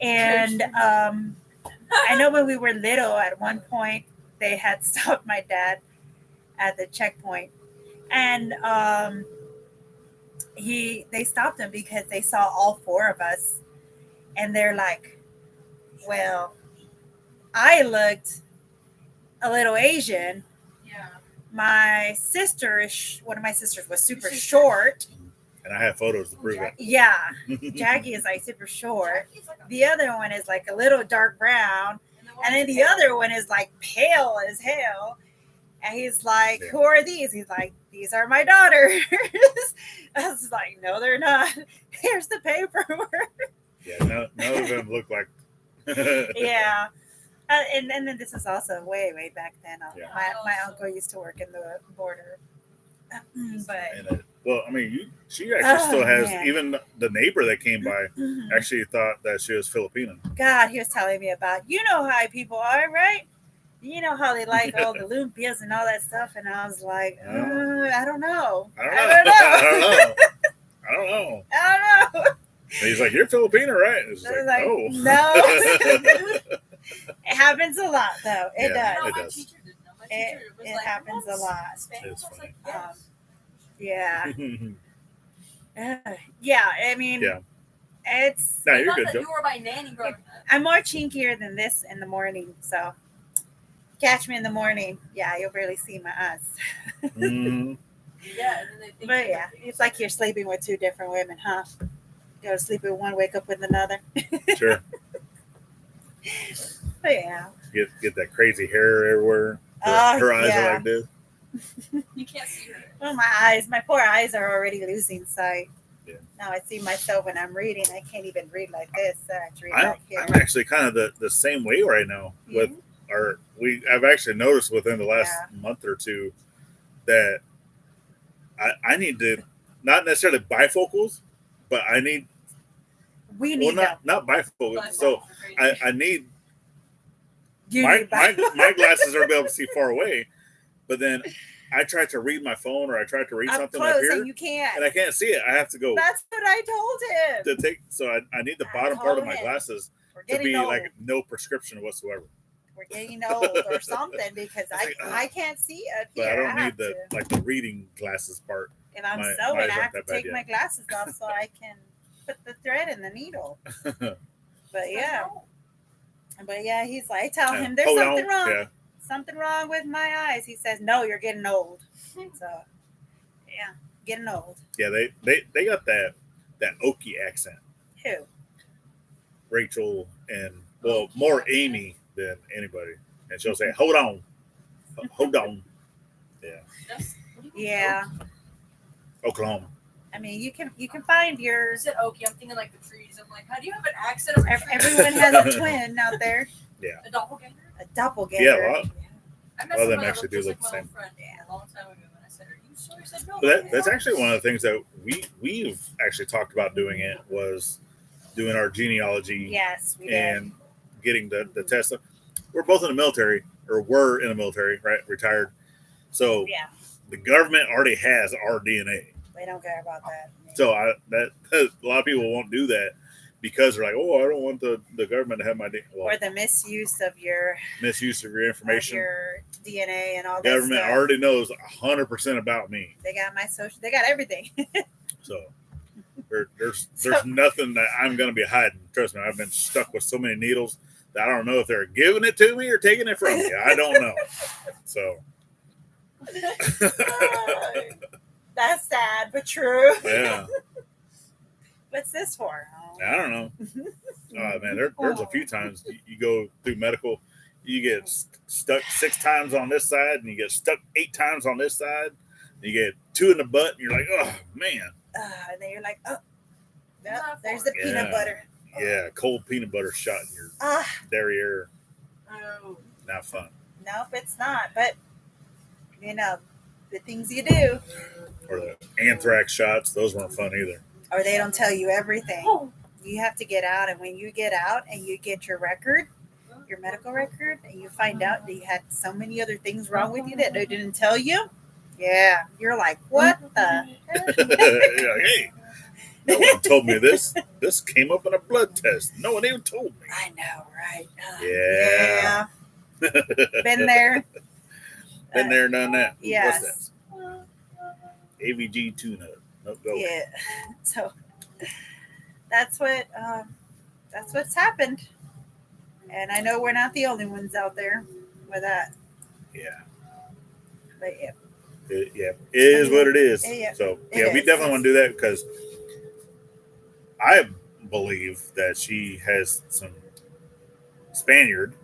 And I know when we were little, at one point, they had stopped my dad at the checkpoint. And they stopped him because they saw all 4 of us. And they're like, well, I looked a little Asian.
Yeah.
My sister one of my sisters was super short.
And I have photos to prove it.
Yeah. Jackie is like super short. The other one is like a little dark brown. And then the other one is like pale as hell. And he's like, who are these? He's like, these are my daughters. I was like, no, they're not. Here's the paperwork.
Yeah, none of them look like.
Yeah. And then this is also way back then. My uncle used to work in the border. But
well, I mean, she actually still has,
man.
Even the neighbor that came by actually thought that she was Filipino.
God, he was telling me about, how high people are, right? You know how they like all the lumpias and all that stuff. And I was like, I don't know.
I don't know. And he's like, you're Filipino, right? And it's like,
no. It happens a lot, though. It does.
It does.
It happens a lot.
It's funny.
Yeah. Yeah, I mean, it's...
No, you're good, Joe.
You were my nanny growing up.
I'm more chinkier than this in the morning, so catch me in the morning. Yeah, you'll barely see my eyes.
Mm.
Yeah, and then they think
But yeah, it's like you're sleeping with 2 different women, huh? You go to sleep with one, wake up with another.
Sure.
But yeah.
Get that crazy hair everywhere. Her eyes are like this.
You can't see her.
Well, my poor eyes are already losing sight. Yeah. Now I see myself when I'm reading. I can't even read like this.
I'm actually kind of the same way right now with I've actually noticed within the last month or 2 that I need to not necessarily bifocals, but I need.
We need
not bifocals. So I need. My glasses are able to see far away, but then I tried to read my phone or I tried to read something up here,
and you can't,
and I can't see it. I have to go.
That's what I told him.
So I need the bottom part of my glasses to be like no prescription whatsoever.
we're getting old or something because
It's
I can't see up
But
here.
I don't
have
need the
to.
like the reading glasses part.
If I'm
my
sewing,
eyes
I
aren't
have to
that bad
take
yet.
my glasses off so I can put the thread in the needle. But yeah. But yeah, he's like, I tell him there's something wrong.
Yeah.
Something wrong with my eyes. He says, no, you're getting old. So yeah, getting old.
Yeah, they got that Okie accent.
Who?
Rachel and more Amy than anybody. And she'll say, hold on. Hold on. Yeah.
Yeah.
Oklahoma.
I mean, you can find
You
yours.
said okay, I'm thinking like the trees. I'm like, how do you have an accent of a tree?
Everyone has a twin out there.
Yeah.
A doppelganger?
A doppelganger.
Yeah, a lot.
I met
Well, them
someone that
actually
looked
do
just
look
like
the
my
same.
old friend a long time ago, and I said, "Are you sure?" He said, "No."
But that's actually one of the things that we've actually talked about doing. It was doing our genealogy
Yes, we did.
and getting the test. We're both in the military, or were in the military, right? Retired. So
Yeah,
the government already has our DNA.
they don't care about that.
So that a lot of people won't do that because they're like, oh, I don't want the government to have my DNA. Well,
Or the misuse of your
information.
of your DNA and all that
Government
stuff.
already knows 100% about me.
They got my social. They got everything.
So there's nothing that I'm going to be hiding. Trust me, I've been stuck with so many needles that I don't know if they're giving it to me or taking it from me. I don't know. So
That's sad but true.
yeah,
What's this for?
I don't know. Man, there's a few times you go through medical, you get stuck 6 times on this side, and you get stuck 8 times on this side. And you get 2 in the butt, and you're like, oh man.
And then you're like, oh,
Yeah,
there's the peanut butter.
Yeah, cold peanut butter shot in your derriere.
Oh.
Not fun.
Nope, it's not. But the things you do.
Or the anthrax shots, those weren't fun either.
Or they don't tell you everything.
Oh.
You have to get out, and when you get out and you get your record, your medical record, and you find out that you had so many other things wrong with you that they didn't tell you, yeah, you're like, what the?
You're like, hey, no one told me this. This came up in a blood test. No one even told me.
I know, right?
Yeah.
Been there.
Been there, done that.
Yes.
What's that? AVG tuna. No, go.
Yeah. So that's what's happened. And I know we're not the only ones out there with that.
Yeah.
But yeah.
It is what it is.
Yeah.
So
It
we
is.
definitely want to do that because I believe that she has some Spaniard.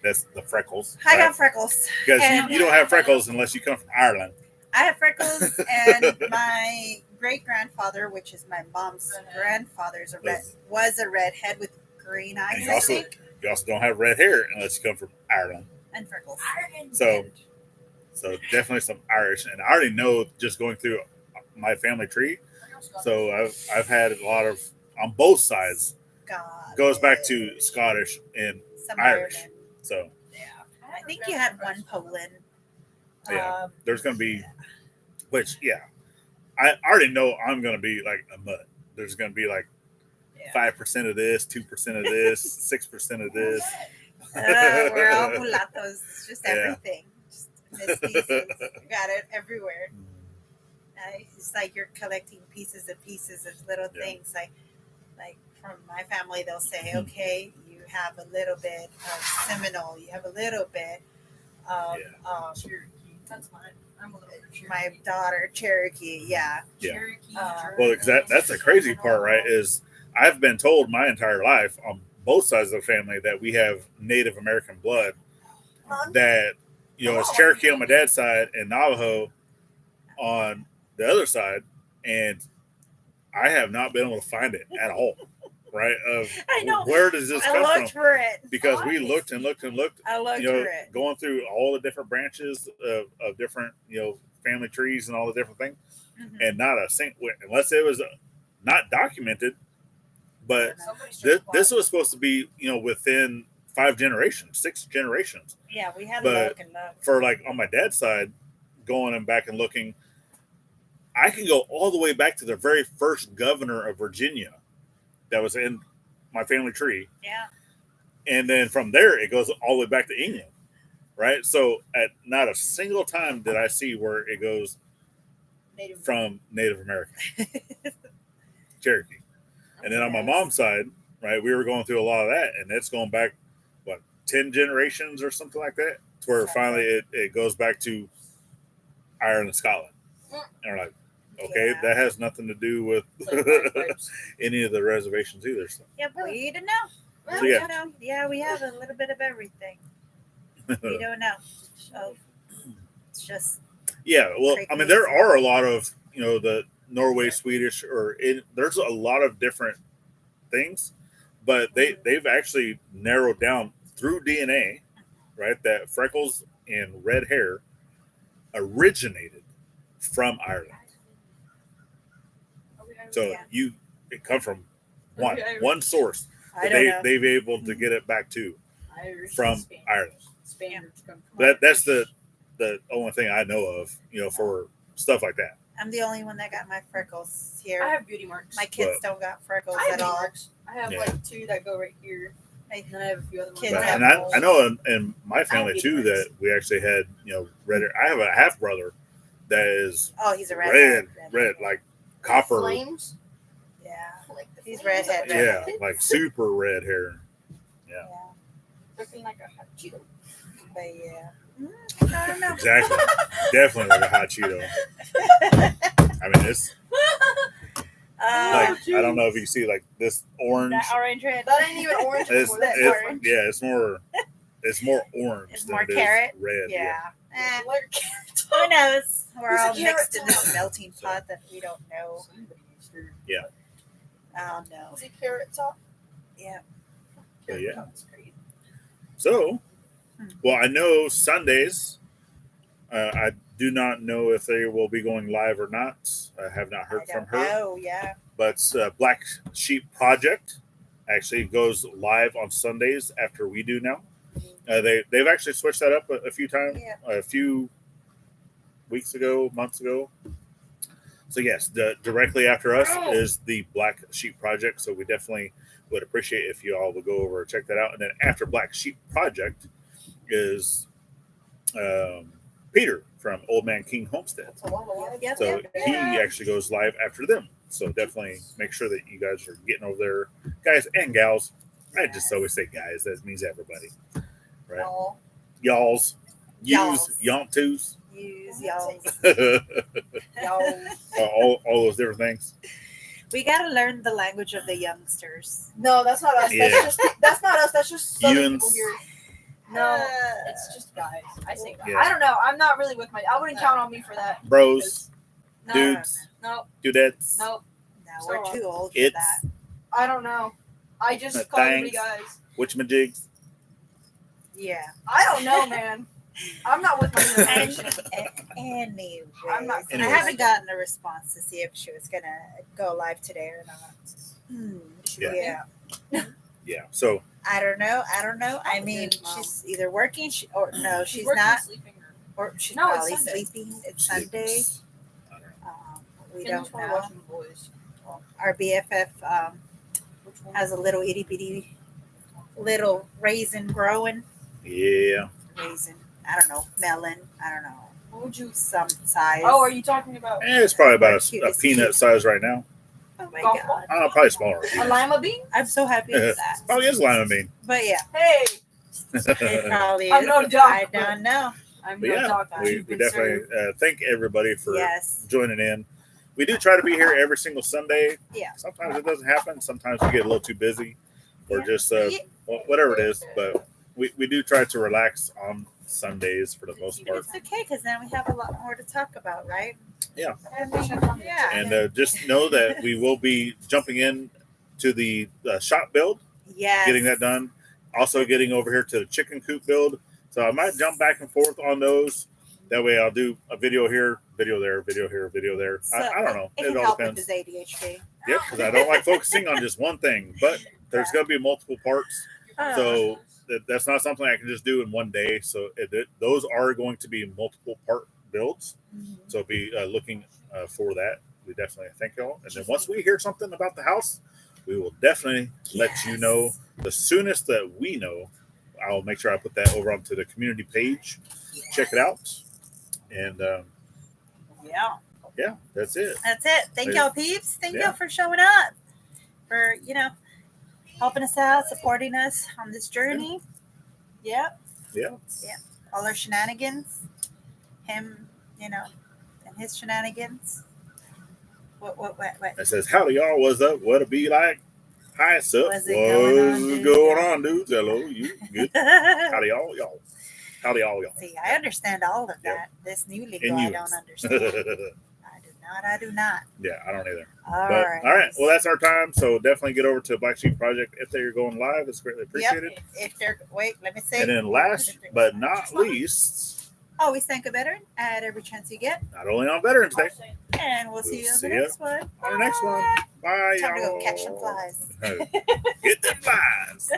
That's the freckles.
I got freckles.
Because
And
you don't have freckles unless you come from Ireland.
I have freckles, and my great grandfather, which is my mom's grandfather's was a redhead with green eyes.
You also don't have red hair unless you come from Ireland.
And freckles.
So definitely some Irish, and I already know just going through my family tree. So I've had a lot of on both sides. Goes back to Scottish and
some
Irish.
Ireland.
So
yeah, I think you had one Poland.
Yeah, there's gonna be, which I already know I'm gonna be like a mutt. There's gonna be like 5% of this, 2% of this, 6% of this.
We're all mulattoes. It's just everything. Just mestizos. You got it everywhere. It's like you're collecting pieces of little things. Like from my family, they'll say, okay, you have a little bit of Seminole. You have a little bit of
Cherokee. That's mine. I'm a little bit Cherokee.
My daughter, Cherokee. Yeah.
Cherokee.
Well, because that's the crazy part, right? Is I've been told my entire life on both sides of the family that we have Native American blood. That it's Cherokee on my dad's side and Navajo on the other side, and I have not been able to find it at all. Right?
I know.
Where does this come from?
I looked for it
because we looked and looked and looked.
I looked for it,
going through all the different branches of different family trees and all the different things, and not a single, unless it was not documented. But this was supposed to be within 5 generations, 6 generations.
Yeah, we had
but
look and look.
For like on my dad's side, going and back and looking, I can go all the way back to the very first governor of Virginia that was in my family tree.
Yeah.
and then from there it goes all the way back to England, right? So at not a single time did I see where it goes from Native American Cherokee. And then on my mom's side, right, we were going through a lot of that, and it's going back, what, 10 generations or something like that, to where finally it goes back to Ireland and Scotland. And we're like, okay, that has nothing to do with any of the reservations either. So.
Yeah, but we don't know.
So, yeah.
Yeah, we have a little bit of everything. We don't know. So it's just.
Yeah, well, I mean, there are a lot of, the Norway, Swedish, there's a lot of different things, but they've actually narrowed down through DNA, right, that freckles and red hair originated from Ireland. So it come from one source, but they've able to get it back to from Ireland. That's the only thing I know of, for stuff like that.
I'm the only one that got my freckles here.
I have beauty marks.
My kids don't got freckles
at all. I have
Yeah.
like 2 that go right here. And then I have a few other ones.
Kids
And I know in my family too that we actually had, red hair. I have a half brother that is
he's a redhead.
red, like copper.
Flames.
Yeah.
Like the
He's
flames.
redhead.
Yeah, like super red hair. Yeah.
Looking like a hot Cheeto.
But yeah. I don't know.
Exactly. Definitely like a hot Cheeto. I mean, it's like, I don't know if you see like this orange.
That orange red.
That ain't even orange.
It's,
anymore.
orange.
Yeah, it's more orange
It's
than
more
it is
carrot.
red.
Yeah.
It's like carrot.
Who knows? We're
Who's a
all
carrot
mixed in this
top?
melting pot that we don't know.
Yeah.
I don't know.
Is it carrot top?
Yeah.
But yeah.
Top's great.
So, well, I know Sundays. I do not know if they will be going live or not. I have not heard from her.
Oh, yeah.
But Black Sheep Project actually goes live on Sundays after we do now. They've actually switched that up a few times, a few weeks ago, months ago. So yes, directly after us is the Black Sheep Project. So we definitely would appreciate if you all would go over and check that out. And then after Black Sheep Project is Peter from Old Man King Homestead.
That's a lot of live.
Yep.
So he actually goes live after them. So definitely make sure that you guys are getting over there, guys and gals. I just always say guys. That means everybody, right? Y'alls, yous, yontus,
Use y'all.
all those different things.
We got to learn the language of the youngsters.
No, that's not us.
Yeah.
That's not us. That's just Southern people
Yuns.
here. No, it's just guys. I say guys.
Yeah.
I don't know. I'm not really with my. I wouldn't count on me for that.
Bros,
No,
dudes,
no,
dudettes.
no.
No, we're too old for
It's
that.
I don't know. I just call everybody
thanks.
guys.
whatchamajigs.
Yeah.
I don't know, man. I'm not with my generation.
Anyway,
I'm not-
I haven't gotten a response to see if she was going to go live today or not.
Yeah.
Yeah.
Yeah. So
I don't know. I mean,
Good mom.
she's either working or no, she's
working
not.
sleeping.
Or she's
No, it's
probably
Sunday.
sleeping. It's Sunday.
I don't know.
We
Ken's
don't
probably
know.
watching The Boys.
Our BFF
Which one?
has a little itty bitty little raisin growing.
Yeah.
Raisin. I don't know. Melon. I don't know.
What would you?
Some size.
Oh, are you talking about
It's probably about
Cute,
a
it's
peanut
cute.
size right now.
Oh my
Golf
god.
Probably smaller.
a lima bean?
I'm so happy with that.
Probably is lima bean.
But yeah,
Hey,
it probably
I'm
is.
no doctor.
I don't know.
I'm
But
no
yeah,
doctor.
we
You've been
definitely
served.
thank everybody for
Yes.
joining in. We do try to be here every single Sunday.
Yeah.
Sometimes it doesn't happen. Sometimes we get a little too busy or
Yeah.
just whatever it is. But we do try to relax on Sundays for the most part.
It's okay because then we have a lot more to talk about, right?
Yeah.
Yeah.
And just know that we will be jumping in to the shop build,
Yes.
getting that done. Also getting over here to the chicken coop build. So I might jump back and forth on those. That way I'll do a video here, video there, video here, video there.
So
I don't know.
It
It
can
all
help
depends.
with his ADHD.
Yep, because I don't like focusing on just one thing. But there's going to be multiple parts. So that's not something I can just do in one day. So those are going to be multiple part builds. So be looking for that. We definitely thank y'all. And then once we hear something about the house, we will definitely let you know the soonest that we know, I'll make sure I put that over onto the community page. Check it out. And
Yeah.
That's it.
That's it. Thank y'all, peeps. Thank
Yeah.
y'all for showing up, for helping us out, supporting us on this journey. Yep.
Yeah.
All our shenanigans. Him, and his shenanigans. What?
It says, howdy y'all, what's up? What it be like? Hi, what's up?
What's going on,
dudes? Hello, you good? Howdy y'all. Howdy y'all.
See, I understand all of that. This new lingo I don't understand. I do not.
Yeah, I don't either.
All right.
Well, that's our time. So definitely get over to Black Sheep Project if they're going live. It's greatly appreciated.
Yep. If they're let me say.
And then last but not least,
always thank a veteran at every chance you get.
not only on Veterans Day,
and we'll see you on the next one.
On the next one. Bye,
Time
y'all.
to go catch some flies.
Get the flies.